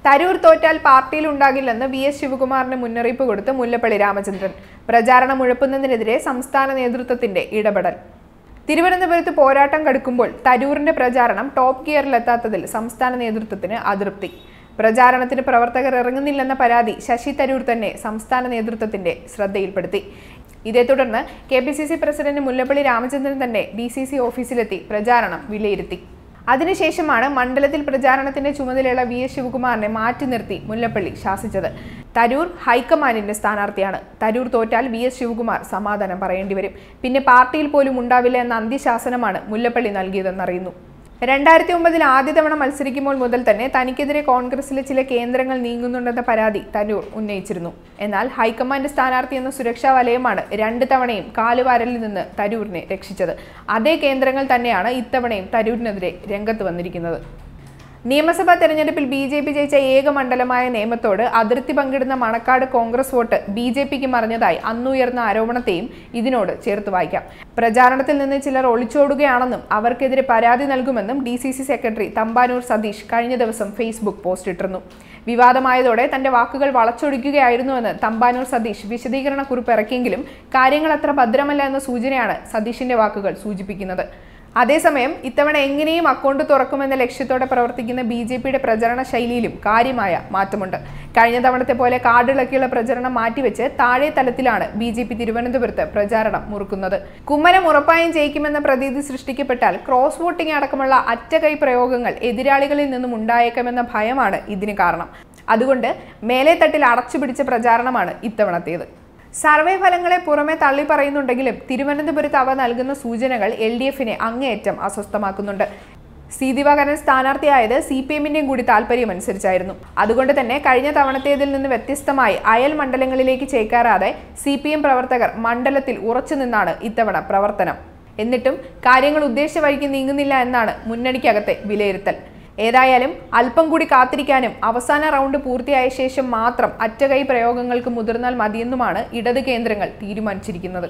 തരൂർ തോറ്റാൽ പാർട്ടിയിൽ ഉണ്ടാകില്ലെന്ന് വി.എസ്. ശിവകുമാറിന് മുന്നറിയിപ്പ് കൊടുത്ത് മുല്ലപ്പള്ളി രാമചന്ദ്രൻ. പ്രചാരണം ഉഴപ്പുന്നതിനെതിരെ സംസ്ഥാന നേതൃത്വത്തിന്റെ ഇടപെടൽ. തിരുവനന്തപുരത്ത് പോരാട്ടം കടുക്കുമ്പോൾ തരൂരിന്റെ പ്രചാരണം ടോപ്പ് ഗിയറിലെത്താത്തതിൽ സംസ്ഥാന നേതൃത്വത്തിന് അതൃപ്തി. പ്രചാരണത്തിന് പ്രവർത്തകർ ഇറങ്ങുന്നില്ലെന്ന പരാതി ശശി തരൂർ തന്നെ സംസ്ഥാന നേതൃത്വത്തിന്റെ ശ്രദ്ധയിൽപ്പെടുത്തി. ഇതേ തുടർന്ന് കെ.പി.സി.സി പ്രസിഡന്റ് മുല്ലപ്പള്ളി രാമചന്ദ്രൻ തന്നെ ഡി.സി.സി ഓഫീസിലെത്തി പ്രചാരണം വിലയിരുത്തി. അതിനുശേഷമാണ് മണ്ഡലത്തിൽ പ്രചാരണത്തിന്റെ ചുമതലയുള്ള വി.എസ്. ശിവകുമാറിനെ മാറ്റി നിർത്തി മുല്ലപ്പള്ളി ശാസിച്ചത്. തരൂർ ഹൈക്കമാൻഡിന്റെ സ്ഥാനാർത്ഥിയാണ്. തരൂർ തോറ്റാൽ വി.എസ്. ശിവകുമാർ സമാധാനം പറയേണ്ടി വരും. പിന്നെ പാർട്ടിയിൽ പോലും ഉണ്ടാവില്ല എന്ന അന്ത്യശാസനമാണ് മുല്ലപ്പള്ളി നൽകിയതെന്നറിയുന്നു. 2009 ആദ്യ തവണ മത്സരിക്കുമ്പോൾ മുതൽ തന്നെ തനിക്കെതിരെ കോൺഗ്രസിലെ ചില കേന്ദ്രങ്ങൾ നീങ്ങുന്നുണ്ടെന്ന പരാതി തരൂർ ഉന്നയിച്ചിരുന്നു. എന്നാൽ ഹൈക്കമാൻഡ് സ്ഥാനാർത്ഥി എന്ന സുരക്ഷാ വലയമാണ് 2 തവണയും കാലുവാരലിൽ നിന്ന് തരൂരിനെ രക്ഷിച്ചത്. അതേ കേന്ദ്രങ്ങൾ തന്നെയാണ് ഇത്തവണയും തരൂരിനെതിരെ രംഗത്ത് വന്നിരിക്കുന്നത്. നിയമസഭാ തെരഞ്ഞെടുപ്പിൽ ബി.ജെ.പി ജയിച്ച ഏക മണ്ഡലമായ നേമത്തോട് അതിർത്തി പങ്കിടുന്ന മണക്കാട് കോൺഗ്രസ് വോട്ട് ബി.ജെ.പിക്ക് മറിഞ്ഞതായി അന്നുയർന്ന ആരോപണത്തെയും ഇതിനോട് ചേർത്ത് വായിക്കാം. പ്രചാരണത്തിൽ നിന്ന് ചിലർ ഒളിച്ചോടുകയാണെന്നും അവർക്കെതിരെ പരാതി നൽകുമെന്നും ഡി.സി.സി സെക്രട്ടറി തമ്പാനൂർ സതീഷ് കഴിഞ്ഞ ദിവസം ഫേസ്ബുക്ക് പോസ്റ്റ് ഇട്ടിരുന്നു. വിവാദമായതോടെ തന്റെ വാക്കുകൾ വളച്ചൊടിക്കുകയായിരുന്നുവെന്ന് തമ്പാനൂർ സതീഷ് വിശദീകരണ കുറിപ്പ് ഇറക്കിയെങ്കിലും കാര്യങ്ങൾ അത്ര ഭദ്രമല്ല എന്ന സൂചനയാണ് സതീഷിന്റെ വാക്കുകൾ സൂചിപ്പിക്കുന്നത്. അതേസമയം ഇത്തവണ എങ്ങനെയും അക്കൗണ്ട് തുറക്കുമെന്ന ലക്ഷ്യത്തോടെ പ്രവർത്തിക്കുന്ന ബി.ജെ.പിയുടെ പ്രചരണ ശൈലിയിലും കാര്യമായ മാറ്റമുണ്ട്. കഴിഞ്ഞ തവണത്തെ പോലെ കാടിളക്കിയുള്ള പ്രചരണം മാറ്റിവെച്ച് താഴെ തലത്തിലാണ് ബി.ജെ.പി തിരുവനന്തപുരത്ത് പ്രചാരണം മുറുക്കുന്നത്. കുമ്മനം ഉറപ്പായും ജയിക്കുമെന്ന പ്രതീതി സൃഷ്ടിക്കപ്പെട്ടാൽ ക്രോസ് വോട്ടിംഗ് അടക്കമുള്ള അറ്റകൈ പ്രയോഗങ്ങൾ എതിരാളികളിൽ നിന്നും ഉണ്ടായേക്കാമെന്ന ഭയമാണ് ഇതിന് കാരണം. അതുകൊണ്ട് മേലെ തട്ടിൽ അടച്ചുപിടിച്ച പ്രചാരണമാണ് ഇത്തവണത്തേത്. സർവേ ഫലങ്ങളെ പുറമെ തള്ളി പറയുന്നുണ്ടെങ്കിലും തിരുവനന്തപുരത്ത് അവ നൽകുന്ന സൂചനകൾ എൽ.ഡി.എഫിനെ അങ്ങേയറ്റം അസ്വസ്ഥമാക്കുന്നുണ്ട്. സി ദിവാകരൻ സ്ഥാനാർത്ഥിയായത് CPM-ന്റെയും കൂടി താല്പര്യമനുസരിച്ചായിരുന്നു. അതുകൊണ്ട് തന്നെ കഴിഞ്ഞ തവണത്തേതിൽ നിന്ന് വ്യത്യസ്തമായി അയൽ മണ്ഡലങ്ങളിലേക്ക് ചേക്കാറാതെ CPM പ്രവർത്തകർ മണ്ഡലത്തിൽ ഉറച്ചുനിന്നാണ് ഇത്തവണ പ്രവർത്തനം. എന്നിട്ടും കാര്യങ്ങൾ ഉദ്ദേശിച്ച വഴിക്ക് നീങ്ങുന്നില്ല എന്നാണ് മുന്നണിക്കകത്തെ വിലയിരുത്തൽ. ഏതായാലും അല്പം കൂടി കാത്തിരിക്കാനും അവസാന റൗണ്ട് പൂർത്തിയായ ശേഷം മാത്രം അറ്റകൈ പ്രയോഗങ്ങൾക്ക് മുതിർന്നാൽ മതിയെന്നുമാണ് ഇടത് കേന്ദ്രങ്ങൾ തീരുമാനിച്ചിരിക്കുന്നത്.